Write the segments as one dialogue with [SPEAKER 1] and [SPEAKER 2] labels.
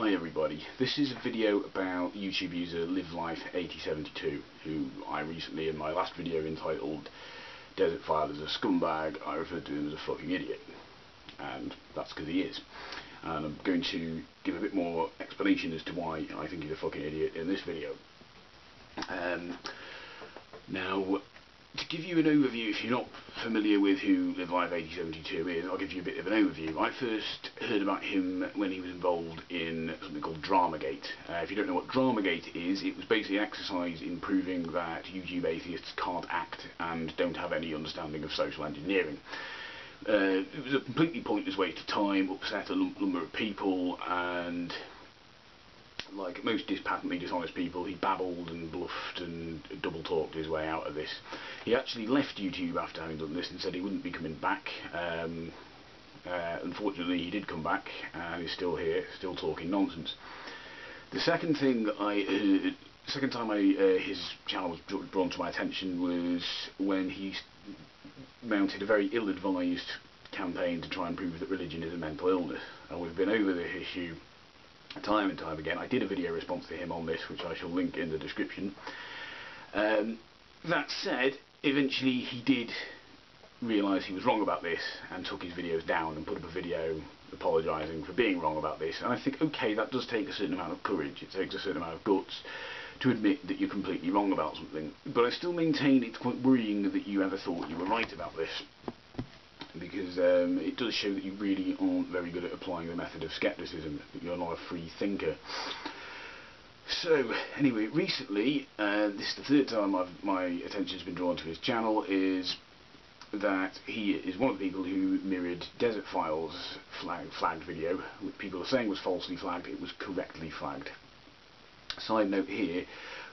[SPEAKER 1] Hi everybody, this is a video about YouTube user LiveLife8072, who I recently, in my last video entitled Desertphile is a scumbag, I referred to him as a fucking idiot. And that's because he is. And I'm going to give a bit more explanation as to why I think he's a fucking idiot in this video. Now, to give you an overview, if you're not familiar with who LiveLife8072 is, I'll give you a bit of an overview. I first heard about him when he was involved in something called Dramagate. If you don't know what Dramagate is, it was basically an exercise in proving that YouTube atheists can't act and don't have any understanding of social engineering. It was a completely pointless waste of time, upset a number of people, and like most patently dishonest people, he babbled and bluffed and double-talked his way out of this. He actually left YouTube after having done this and said he wouldn't be coming back. Unfortunately, he did come back and is still here, still talking nonsense. The second thing second time his channel was drawn to my attention was when he mounted a very ill-advised campaign to try and prove that religion is a mental illness. And we've been over this issue time and time again. I did a video response to him on this, which I shall link in the description. That said, eventually he did realise he was wrong about this and took his videos down and put up a video apologising for being wrong about this. And I think, okay, that does take a certain amount of courage. It takes a certain amount of guts to admit that you're completely wrong about something. But I still maintain it's quite worrying that you ever thought you were right about this, because it does show that you really aren't very good at applying the method of skepticism, that you're not a free thinker. So, anyway, recently, this is the third time my attention's been drawn to his channel, is that he is one of the people who mirrored Desertphile's flagged video, which people are saying was falsely flagged. It was correctly flagged. Side note here,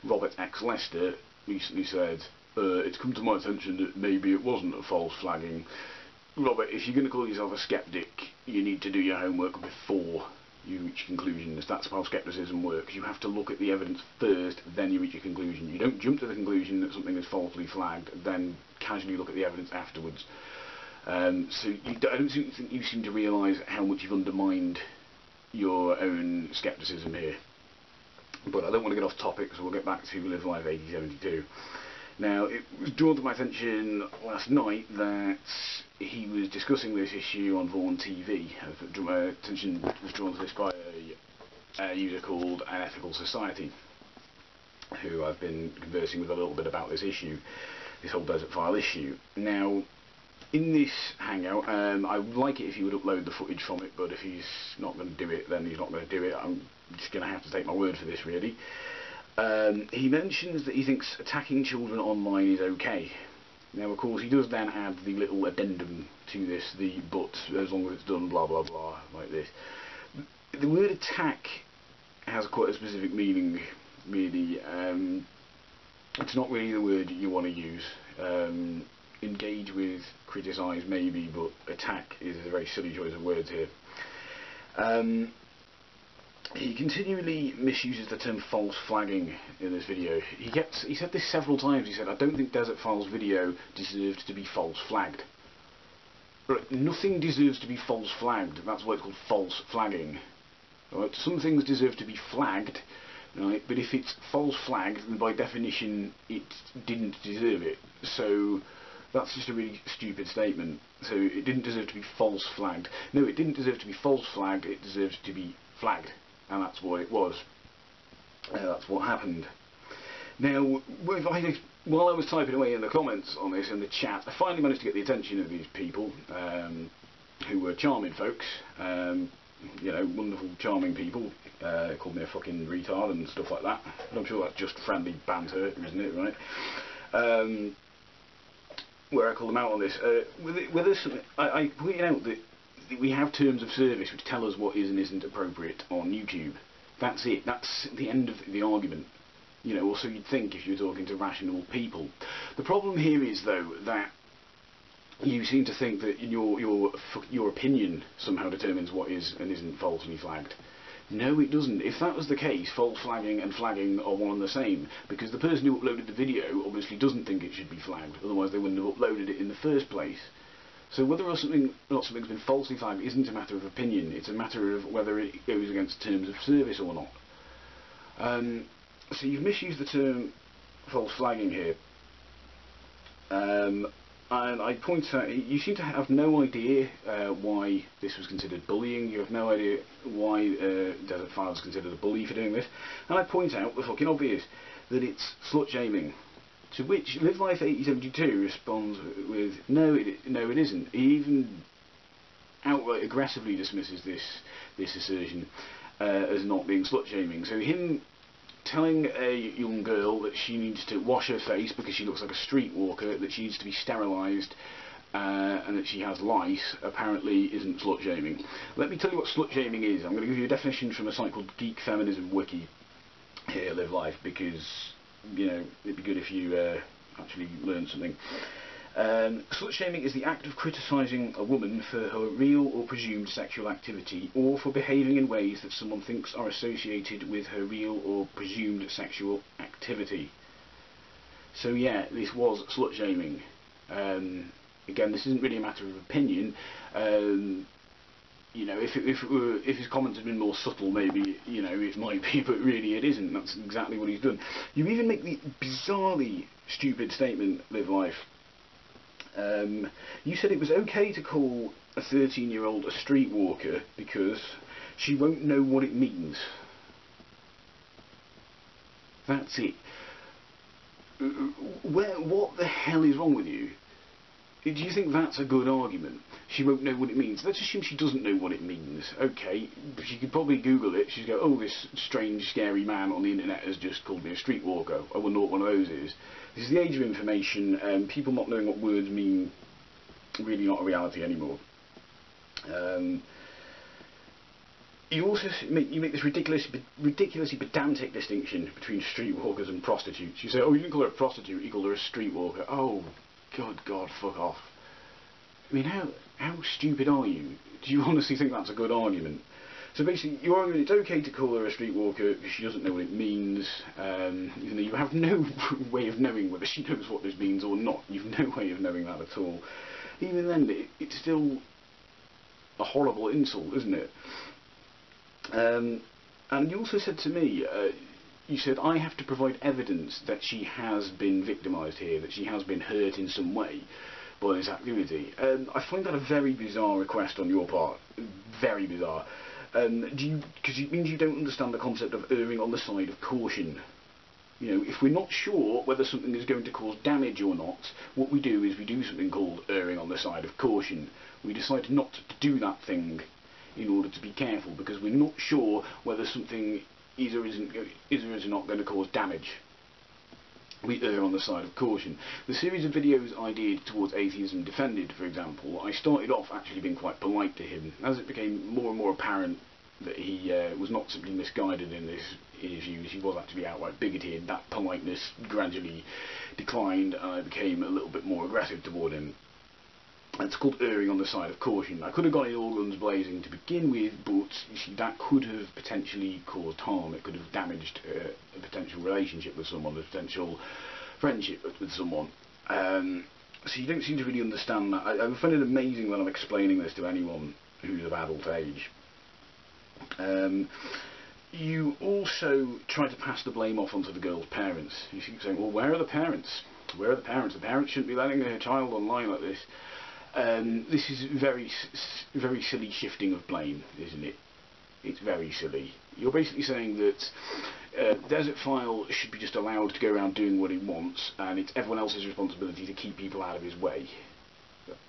[SPEAKER 1] Robert X. Lester recently said, it's come to my attention that maybe it wasn't a false flagging. Robert, if you're going to call yourself a skeptic, you need to do your homework before you reach conclusions. That's how skepticism works. You have to look at the evidence first, then you reach a conclusion. You don't jump to the conclusion that something is falsely flagged, then casually look at the evidence afterwards. So I don't think you seem to realise how much you've undermined your own skepticism here. But I don't want to get off topic, so we'll get back to LiveLife8072. Now, it was drawn to my attention last night that he was discussing this issue on VaughnTV. My attention was drawn to this by a user called An Ethical Society, who I've been conversing with a little bit about this issue, this whole Desertphile issue. Now, in this hangout, I would like it if he would upload the footage from it, but if he's not going to do it, then he's not going to do it. I'm just going to have to take my word for this, really. He mentions that he thinks attacking children online is okay. Now, of course, he does then add the little addendum to this, the but, as long as it's done, blah blah blah, like this. The word attack has quite a specific meaning, really. It's not really the word you want to use. Engage with, criticise maybe, but attack is a very silly choice of words here. He continually misuses the term false flagging in this video. He said this several times. He said, I don't think Desertphile's video deserved to be false flagged. But nothing deserves to be false flagged. That's why it's called false flagging. Right? Some things deserve to be flagged, right? But if it's false flagged, then by definition it didn't deserve it. So that's just a really stupid statement. So it didn't deserve to be false flagged. No, it didn't deserve to be false flagged. It deserved to be flagged. And that's what it was. That's what happened. Now, while I was typing away in the comments on this, in the chat, I finally managed to get the attention of these people, who were charming folks, you know, wonderful, charming people. Called me a fucking retard and stuff like that. But I'm sure that's just friendly banter, isn't it, right? Where I call them out on this. I pointed out that we have terms of service which tell us what is and isn't appropriate on YouTube. That's it. That's the end of the argument. You know, or so you'd think if you're talking to rational people. The problem here is, though, that you seem to think that your opinion somehow determines what is and isn't falsely flagged. No, it doesn't. If that was the case, false flagging and flagging are one and the same, because the person who uploaded the video obviously doesn't think it should be flagged, otherwise they wouldn't have uploaded it in the first place. So whether or not something's been falsely flagged isn't a matter of opinion, it's a matter of whether it goes against terms of service or not. So you've misused the term false flagging here. And I point out, you seem to have no idea why this was considered bullying. You have no idea why Desertphile is considered a bully for doing this. And I point out the fucking obvious, that it's slut shaming. To which LiveLife8072 responds with, no it isn't. He even outright aggressively dismisses this assertion as not being slut shaming. So him telling a young girl that she needs to wash her face because she looks like a streetwalker, that she needs to be sterilised, and that she has lice, apparently isn't slut shaming. Let me tell you what slut shaming is. I'm going to give you a definition from a site called Geek Feminism Wiki here, Live Life, because, you know, it'd be good if you actually learn something. Slut shaming is the act of criticising a woman for her real or presumed sexual activity, or for behaving in ways that someone thinks are associated with her real or presumed sexual activity. So yeah, this was slut shaming. Again, this isn't really a matter of opinion. You know, if his comments had been more subtle, maybe, you know, it might be, but really it isn't. That's exactly what he's done. You even make the bizarrely stupid statement, Live Life. You said it was okay to call a 13-year-old a streetwalker because she won't know what it means. That's it. What the hell is wrong with you? Do you think that's a good argument? She won't know what it means. Let's assume she doesn't know what it means. Okay, she could probably Google it. She'd go, oh, this strange, scary man on the internet has just called me a streetwalker. I wonder what one of those is. This is the age of information, and people not knowing what words mean, really not a reality anymore. You also make this ridiculously pedantic distinction between streetwalkers and prostitutes. You say, oh, you didn't call her a prostitute, you called her a streetwalker. Oh, good God, fuck off. I mean, how stupid are you? Do you honestly think that's a good argument? So basically, you're arguing it's okay to call her a streetwalker because she doesn't know what it means, even though you have no way of knowing whether she knows what this means or not. You've no way of knowing that at all. Even then, it's still a horrible insult, isn't it? And you also said to me, you said, I have to provide evidence that she has been victimised here, that she has been hurt in some way by this activity. I find that a very bizarre request on your part. Very bizarre. Because it means you don't understand the concept of erring on the side of caution. You know, if we're not sure whether something is going to cause damage or not, what we do is we do something called erring on the side of caution. We decide not to do that thing in order to be careful, because we're not sure whether something is or is not going to cause damage. We err on the side of caution. The series of videos I did towards Atheism Defended, for example, I started off actually being quite polite to him. As it became more and more apparent that he was not simply misguided in his views, he was actually outright bigoted, that politeness gradually declined and I became a little bit more aggressive toward him. It's called erring on the side of caution. I could have gone in all guns blazing to begin with, but you see, that could have potentially caused harm. It could have damaged a potential relationship with someone, a potential friendship with someone. So you don't seem to really understand that. I find it amazing when I'm explaining this to anyone who's of adult age. You also try to pass the blame off onto the girl's parents. You keep saying, well, where are the parents? Where are the parents? The parents shouldn't be letting their child online like this. This is very silly shifting of blame, isn't it? It's very silly. You're basically saying that Desertphile should be just allowed to go around doing what he wants, and it's everyone else's responsibility to keep people out of his way.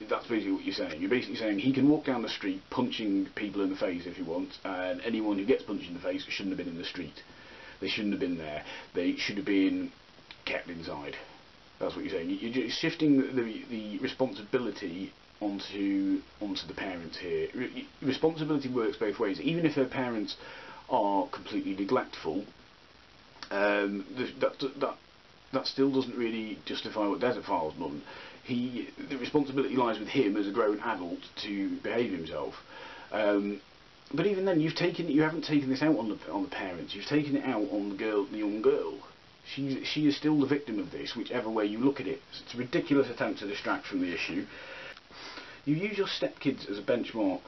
[SPEAKER 1] That's basically what you're saying. You're basically saying he can walk down the street punching people in the face if he wants, and anyone who gets punched in the face shouldn't have been in the street. They shouldn't have been there. They should have been kept inside. That's what you're saying. You're shifting the responsibility onto the parents here. Responsibility works both ways. Even if her parents are completely neglectful, that still doesn't really justify what Desertphile's done. The responsibility lies with him as a grown adult to behave himself. But even then, you haven't taken this out on the parents. You've taken it out on the young girl. She is still the victim of this, whichever way you look at it. It's a ridiculous attempt to distract from the issue. you use your stepkids as a benchmark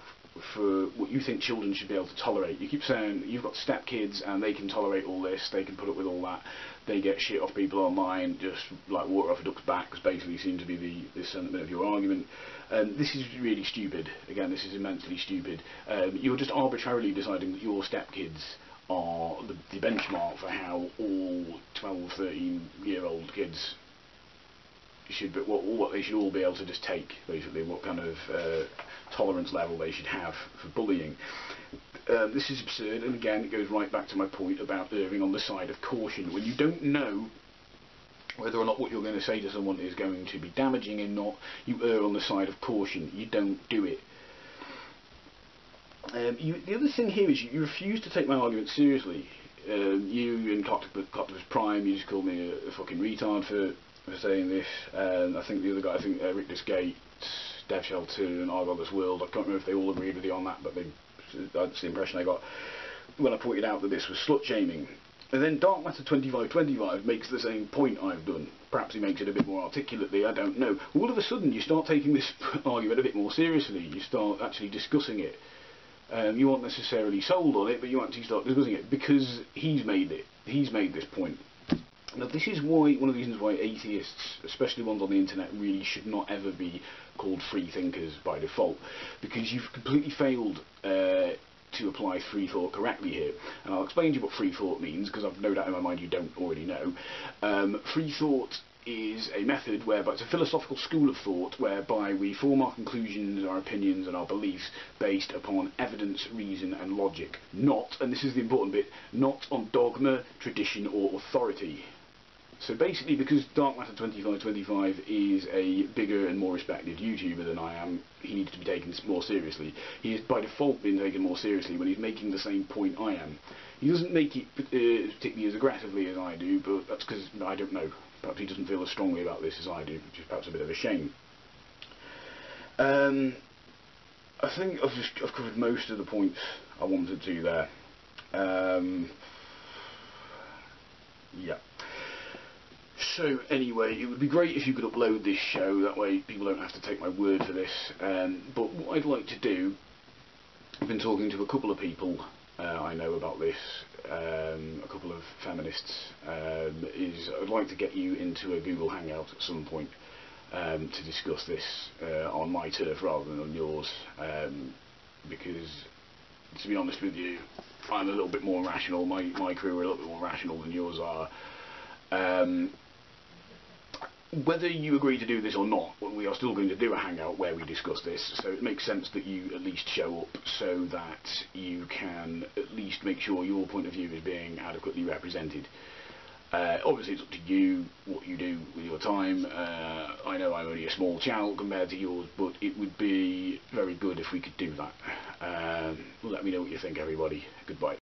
[SPEAKER 1] for what you think children should be able to tolerate. You keep saying you've got stepkids and they can tolerate all this, they can put up with all that, they get shit off people online just like water off a duck's back, because basically seems to be the sentiment of your argument. This is really stupid. Again, this is immensely stupid. You're just arbitrarily deciding that your stepkids are the benchmark for how all 12, 13-year-old kids should be, what they should all be able to just take, basically, what kind of tolerance level they should have for bullying. This is absurd, and again it goes right back to my point about erring on the side of caution. When you don't know whether or not what you're going to say to someone is going to be damaging or not, you err on the side of caution. You don't do it. The other thing here is you refuse to take my argument seriously. You in Coctopus Prime, you just called me a fucking retard for saying this, and I think the other guy, Rick Gates, DevShell 2 and Argos World, I can't remember if they all agreed with you on that, but that's the impression I got when I pointed out that this was slut-shaming. And then Dark Matter 2525 makes the same point I've done. Perhaps he makes it a bit more articulately, I don't know. All of a sudden you start taking this argument a bit more seriously, you start actually discussing it. You aren't necessarily sold on it, but you actually start discussing it, because he's made this point. Now this is why, one of the reasons why atheists, especially ones on the internet, really should not ever be called free thinkers by default, because you've completely failed to apply free thought correctly here. And I'll explain to you what free thought means, because I've no doubt in my mind you don't already know. Free thought is a method whereby it's a philosophical school of thought whereby we form our conclusions, our opinions and our beliefs based upon evidence, reason and logic, not, and this is the important bit, not on dogma, tradition or authority. So basically, because Dark Matter 2525 is a bigger and more respected YouTuber than I am, he needs to be taken more seriously. He is by default being taken more seriously when he's making the same point I am. He doesn't make it particularly as aggressively as I do, but that's because, I don't know, perhaps he doesn't feel as strongly about this as I do, which is perhaps a bit of a shame. I think I've covered most of the points I wanted to there. Yeah. So anyway, it would be great if you could upload this show, that way people don't have to take my word for this. But what I'd like to do, I've been talking to a couple of people I know about this, a couple of feminists, is I'd like to get you into a Google Hangout at some point to discuss this on my turf rather than on yours, because to be honest with you, I'm a little bit more rational, my crew are a little bit more rational than yours are. Whether you agree to do this or not, we are still going to do a hangout where we discuss this, so it makes sense that you at least show up so that you can at least make sure your point of view is being adequately represented. Obviously it's up to you what you do with your time. I know I'm only a small channel compared to yours, but it would be very good if we could do that. Let me know what you think, everybody. Goodbye.